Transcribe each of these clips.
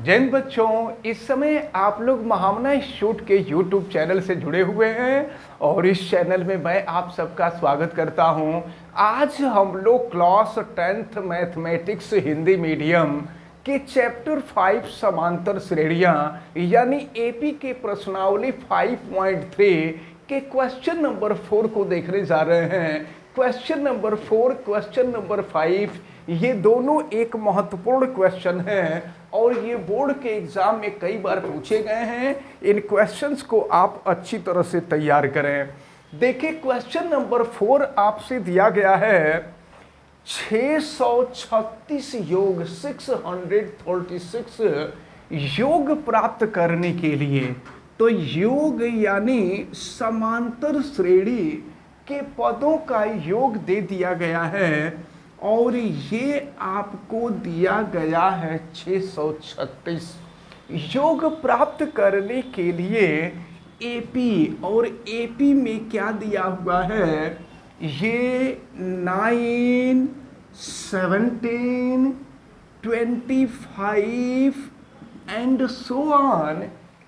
जैन बच्चों, इस समय आप लोग महामना इंस्टीट्यूट के YouTube चैनल से जुड़े हुए हैं और इस चैनल में मैं आप सबका स्वागत करता हूं। आज हम लोग class 10th mathematics Hindi medium के चैप्टर 5 समांतर श्रेणियां यानी एपी के प्रश्नावली 5.3 के क्वेश्चन नंबर 4 को देखने जा रहे हैं। क्वेश्चन नंबर 4, क्वेश्चन नंबर 5 ये दोनों एक महत्वपूर्ण क्वेश्चन हैं और ये बोर्ड के एग्जाम में कई बार पूछे गए हैं। इन क्वेश्चंस को आप अच्छी तरह से तैयार करें। देखिए, क्वेश्चन नंबर 4 आपसे दिया गया है 636 योग 636 योग प्राप्त करने के लिए। तो योग यानी समांतर श्रेणी के पदों का योग दे दिया गया है और ये आपको दिया गया है 636। योग प्राप्त करने के लिए एपी, और एपी में क्या दिया हुआ है, ये 9, 17, 25 एंड सो ऑन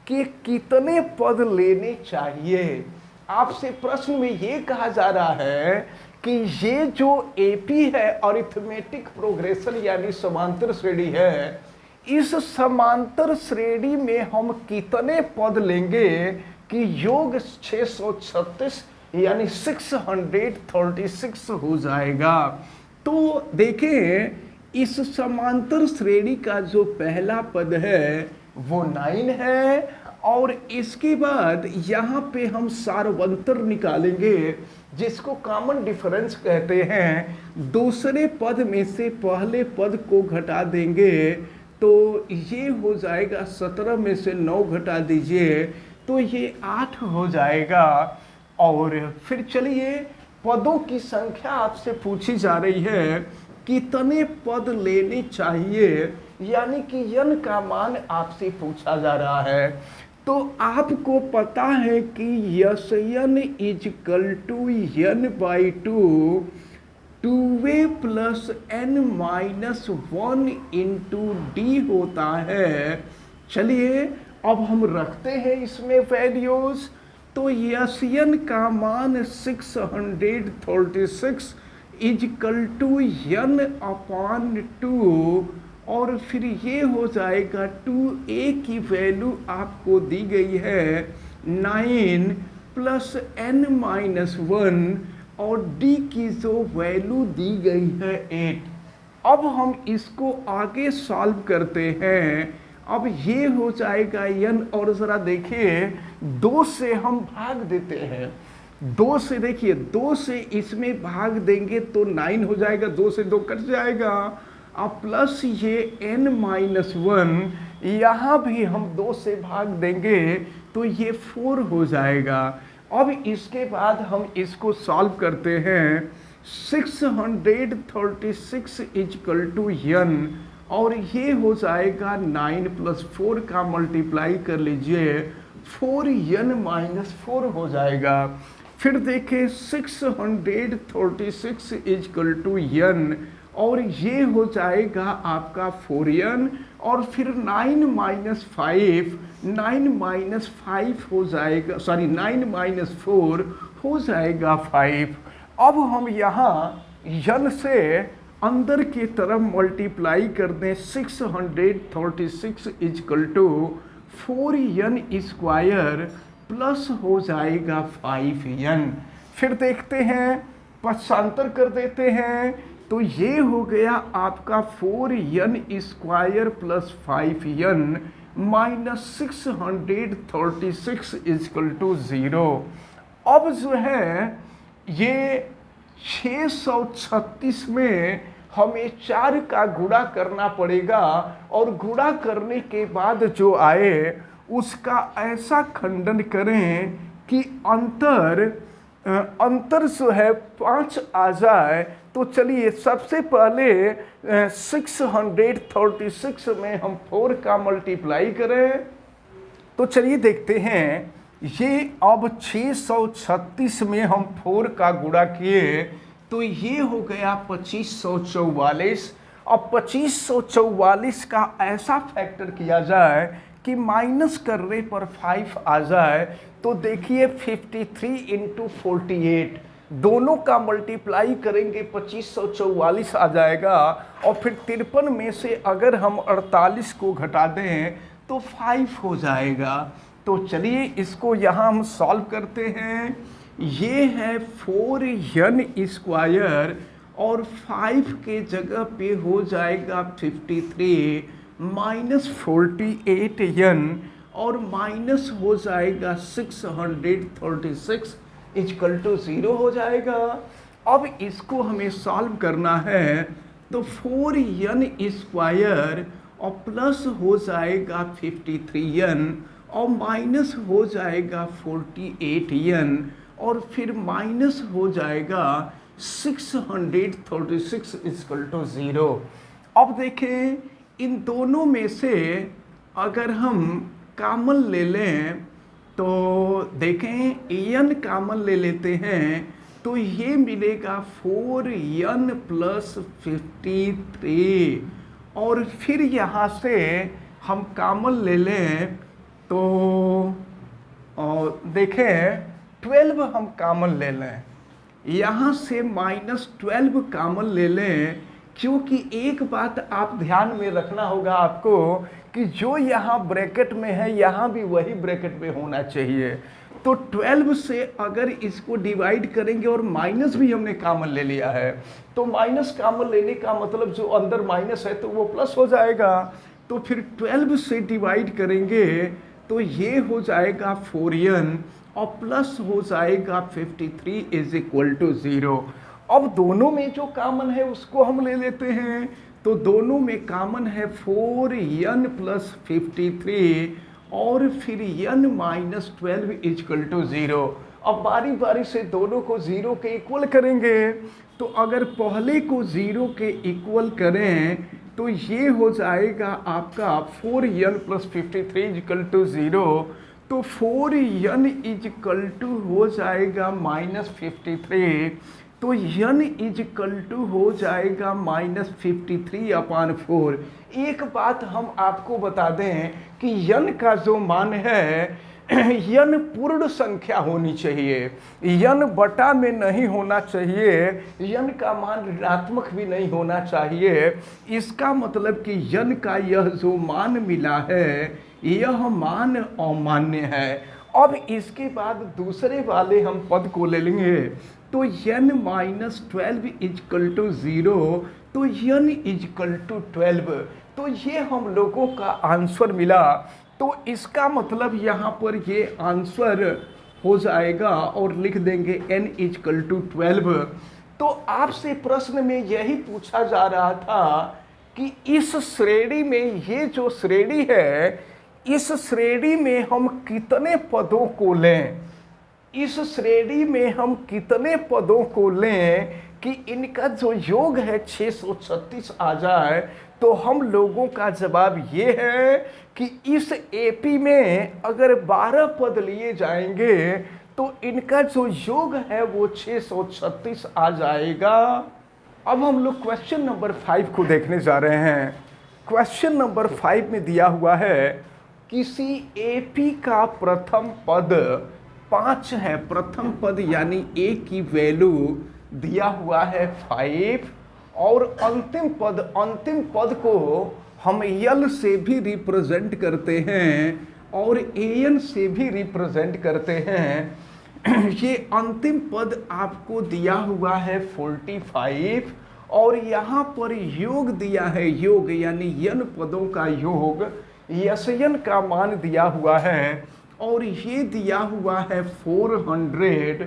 के कितने पद लेने चाहिए। आपसे प्रश्न में ये कहा जा रहा है कि ये जो एपी है अरिथमेटिक प्रोग्रेशन यानी समांतर श्रेणी है, इस समांतर श्रेणी में हम कितने पद लेंगे कि योग 636 यानी 636 हो जाएगा। तो देखें, इस समांतर श्रेणी का जो पहला पद है वो 9 है और इसके बाद यहाँ पे हम सारवंतर निकालेंगे जिसको कॉमन डिफरेंस कहते हैं। दूसरे पद में से पहले पद को घटा देंगे तो ये हो जाएगा 17 में से 9 घटा दीजिए तो ये 8 हो जाएगा। और फिर चलिए, पदों की संख्या आपसे पूछी जा रही है, कितने पद लेने चाहिए, यानी कि n का मान आपसे पूछा जा रहा है। तो आपको पता है कि S n equal to n/2 2a plus n-1 into D होता है। चलिए अब हम रखते हैं इसमें वैल्यूज। तो यस n का मान 636 इजकल टू n/2 और फिर ये हो जाएगा 2a की वैल्यू आपको दी गई है 9 प्लस n-1 और d की जो वैल्यू दी गई है 8। अब हम इसको आगे सॉल्व करते हैं। अब ये हो जाएगा n, और ज़रा देखिए 2 से हम भाग देते हैं। 2 से देखिए, 2 से इसमें भाग देंगे तो 9 हो जाएगा, 2 से 2 कट जाएगा। अब प्लस ये n-1 यहाँ भी हम 2 से भाग देंगे तो ये 4 हो जाएगा। अब इसके बाद हम इसको सॉल्व करते हैं। 636 इजकल टू n और ये हो जाएगा 9 प्लस 4 का मल्टीप्लाई कर लीजिए 4n-4 हो जाएगा। फिर देखें 636 इजकल टू n और ये हो जाएगा आपका 4n और फिर 9 हो जाएगा, 9 हो जाएगा 5। अब हम यहाँ n से अंदर की तरफ मल्टीप्लाई कर दें 636 equal to 4n square plus हो जाएगा 5n। फिर देखते हैं, पक्षांतर कर देते हैं तो ये हो गया आपका 4n square plus 5n minus 636 equal to 0। अब जो है ये 636 में हमें 4 का गुणा करना पड़ेगा और गुणा करने के बाद जो आए उसका ऐसा खंडन करें कि अंतर जो है 5 आ जाए। तो चलिए सबसे पहले 636 में हम 4 का मल्टीप्लाई करें। तो चलिए देखते हैं, ये अब 636 में हम 4 का गुणा किए तो ये हो गया 2544 अब 2544 का ऐसा फैक्टर किया जाए कि माइनस करने पर 5 आ जाए, तो देखिए 53 इंटू 48, दोनों का मल्टीप्लाई करेंगे 2544 आ जाएगा। और फिर 53 में से अगर हम 48 को घटा दें तो 5 हो जाएगा। तो चलिए इसको यहाँ हम सॉल्व करते हैं। ये है 4n स्क्वायर और 5 के जगह पे हो जाएगा 53 माइनस 48n और माइनस हो जाएगा 636 इक्वल टू 0 हो जाएगा। अब इसको हमें सॉल्व करना है, तो 4n स्क्वायर और प्लस हो जाएगा 53n और माइनस हो जाएगा 48n और फिर माइनस हो जाएगा 636 इक्वल टू 0। अब देखें इन दोनों में से अगर हम कॉमन ले लें तो देखें n कॉमन ले लेते हैं तो ये मिलेगा 4n प्लस 53 और फिर यहाँ से हम कॉमन ले लें तो देखें 12 हम कॉमन ले लें, यहाँ से -12 कॉमन ले लें, क्योंकि एक बात आप ध्यान में रखना होगा आपको कि जो यहाँ ब्रैकेट में है यहाँ भी वही ब्रैकेट में होना चाहिए। तो 12 से अगर इसको डिवाइड करेंगे और माइनस भी हमने कॉमन ले लिया है, तो माइनस कॉमन लेने का मतलब जो अंदर माइनस है तो वो प्लस हो जाएगा। तो फिर 12 से डिवाइड करेंगे तो ये हो जाएगा 4n और प्लस हो जाएगा 53 इज इक्वल टू 0। अब दोनों में जो कॉमन है उसको हम ले लेते हैं, तो दोनों में कॉमन है 4n प्लस 53 और फिर n माइनस 12 इक्वल टू 0। अब बारी बारी से दोनों को 0 के इक्वल करेंगे, तो अगर पहले को 0 के इक्वल करें तो ये हो जाएगा आपका 4n प्लस 53 इक्वल टू 0। तो 4n इक्वल टू हो जाएगा -53, तो n इक्वल टू हो जाएगा -53/4। एक बात हम आपको बता दें कि n का जो मान है n पूर्ण संख्या होनी चाहिए, n बटा में नहीं होना चाहिए, n का मान ऋणात्मक भी नहीं होना चाहिए। इसका मतलब कि n का यह जो मान मिला है यह मान अमान्य है। अब इसके बाद दूसरे वाले हम पद को ले लेंगे, तो n माइनस 12 इक्वल टू 0, तो n इक्वल टू 12, तो ये हम लोगों का आंसर मिला। तो इसका मतलब यहाँ पर ये आंसर हो जाएगा और लिख देंगे n इक्वल टू 12। तो आपसे प्रश्न में यही पूछा जा रहा था कि इस श्रेणी में, ये जो श्रेणी है, इस श्रेणी में हम कितने पदों को लें, इस श्रेणी में हम कितने पदों को लें कि इनका जो योग है 636 आ जाए। तो हम लोगों का जवाब ये है कि इस एपी में अगर 12 पद लिए जाएंगे तो इनका जो योग है वो 636 आ जाएगा। अब हम लोग क्वेश्चन नंबर 5 को देखने जा रहे हैं। क्वेश्चन नंबर 5 में दिया हुआ है किसी एपी का प्रथम पद 5 है, प्रथम पद यानी ए की वैल्यू दिया हुआ है 5 और अंतिम पद को हम यल से भी रिप्रेजेंट करते हैं और एन से भी रिप्रेजेंट करते हैं। ये अंतिम पद आपको दिया हुआ है 45 और यहाँ पर योग दिया है, योग यानी n पदों का योग, यन का मान दिया हुआ है और ये दिया हुआ है 400।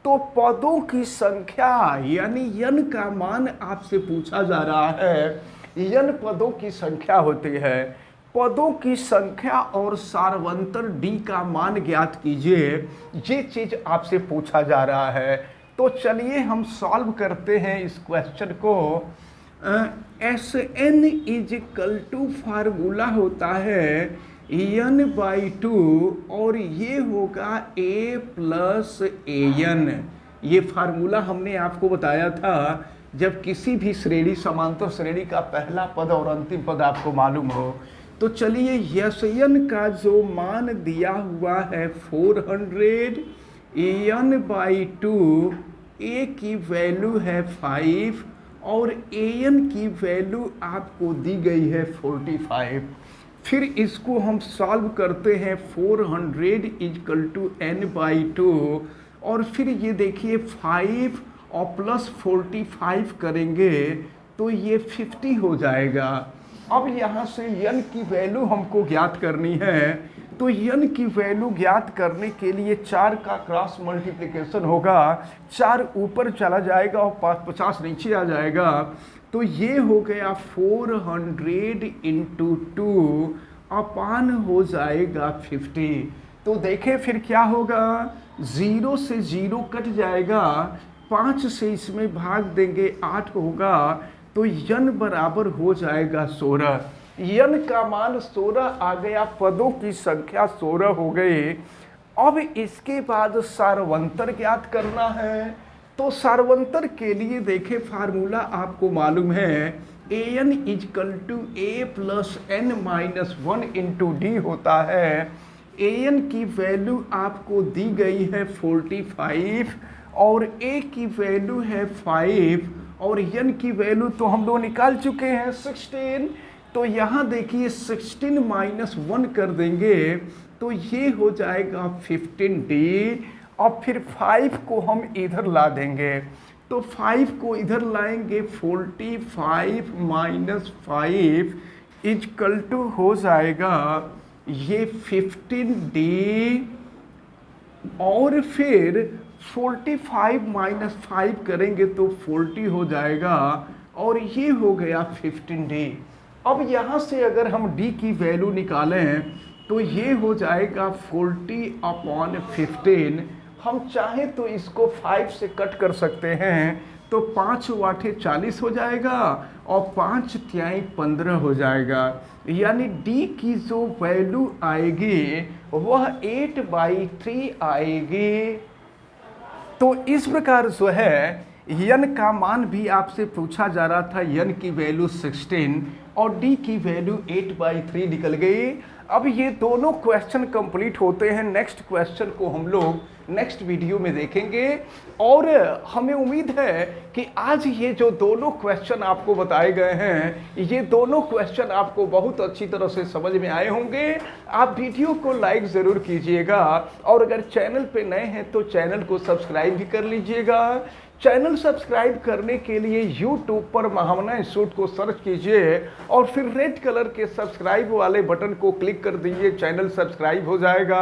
तो पदों की संख्या यानी n का मान आपसे पूछा जा रहा है, n पदों की संख्या होती है, पदों की संख्या और सार्वंतर d का मान ज्ञात कीजिए, ये चीज आपसे पूछा जा रहा है। तो चलिए हम सॉल्व करते हैं इस क्वेश्चन को। Sn इजिकल टू फार्मूला होता है n/2 और ये होगा a प्लस an। ये फार्मूला हमने आपको बताया था जब किसी भी श्रेणी समांतर श्रेणी का पहला पद और अंतिम पद आपको मालूम हो। तो चलिए यस एन का जो मान दिया हुआ है 400, एन बाई 2, ए की वैल्यू है 5 और एन की वैल्यू आपको दी गई है 45। फिर इसको हम सॉल्व करते हैं 400 इजकल टू एन बाई 2 और फिर ये देखिए 5 और प्लस 45 करेंगे तो ये 50 हो जाएगा। अब यहाँ से n की वैल्यू हमको ज्ञात करनी है, तो n की वैल्यू ज्ञात करने के लिए 4 का क्रॉस मल्टीप्लिकेशन होगा, 4 ऊपर चला जाएगा और 50 नीचे आ जाएगा। तो ये हो गया 400 इंटू 2 अपान हो जाएगा 50। तो देखें फिर क्या होगा, 0 से 0 कट जाएगा, 5 से इसमें भाग देंगे 8 होगा, तो n बराबर हो जाएगा 16। n का मान 16 आ गया, पदों की संख्या 16 हो गई। अब इसके बाद सारवंतर ज्ञात करना है। तो सारवंतर के लिए देखें फार्मूला आपको मालूम है, an equal to A plus N minus 1 into D होता है। an की वैल्यू आपको दी गई है 45 और a की वैल्यू है 5 और n की वैल्यू तो हम लोग निकाल चुके हैं 16। तो यहाँ देखिए 16 माइनस 1 कर देंगे तो ये हो जाएगा 15d और फिर 5 को हम इधर ला देंगे। तो 5 को इधर लाएंगे, 45 माइनस 5 इजकल टू हो जाएगा ये 15d और फिर 45 माइनस 5 करेंगे तो 40 हो जाएगा और ये हो गया 15d। अब यहाँ से अगर हम d की वैल्यू निकालें तो ये हो जाएगा 40 अपॉन 15। हम चाहें तो इसको 5 से कट कर सकते हैं, तो 5 वाटे 40 हो जाएगा और 5 तिहाई 15 हो जाएगा। यानी d की जो वैल्यू आएगी वह 8/3 आएगी। तो इस प्रकार जो है n का मान भी आपसे पूछा जा रहा था, n की वैल्यू 16 और d की वैल्यू 8/3 निकल गई। अब ये दोनों क्वेश्चन कंप्लीट होते हैं। नेक्स्ट क्वेश्चन को हम लोग नेक्स्ट वीडियो में देखेंगे और हमें उम्मीद है कि आज ये जो दोनों क्वेश्चन आपको बताए गए हैं, ये दोनों क्वेश्चन आपको बहुत अच्छी तरह से समझ में आए होंगे। आप वीडियो को लाइक ज़रूर कीजिएगा और अगर चैनल पे नए हैं तो चैनल को सब्सक्राइब भी कर लीजिएगा। चैनल सब्सक्राइब करने के लिए YouTube पर महामना इंस्टीट्यूट को सर्च कीजिए और फिर रेड कलर के सब्सक्राइब वाले बटन को क्लिक कर दीजिए, चैनल सब्सक्राइब हो जाएगा।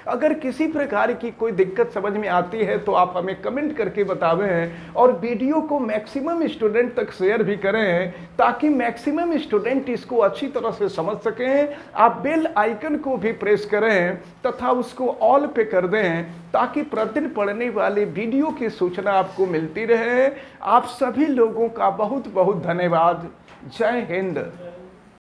अगर किसी प्रकार की कोई दिक्कत समझ में आती है तो आप हमें कमेंट करके बतावें और वीडियो को मैक्सिमम स्टूडेंट तक शेयर भी करें ताकि मैक्सिमम स्टूडेंट इसको अच्छी तरह से समझ सकें। आप बेल आइकन को भी प्रेस करें तथा उसको ऑल पे कर दें ताकि प्रतिदिन पढ़ने वाले वीडियो की सूचना आपको मिलती रहे। आप सभी लोगों का बहुत बहुत धन्यवाद। जय हिंद।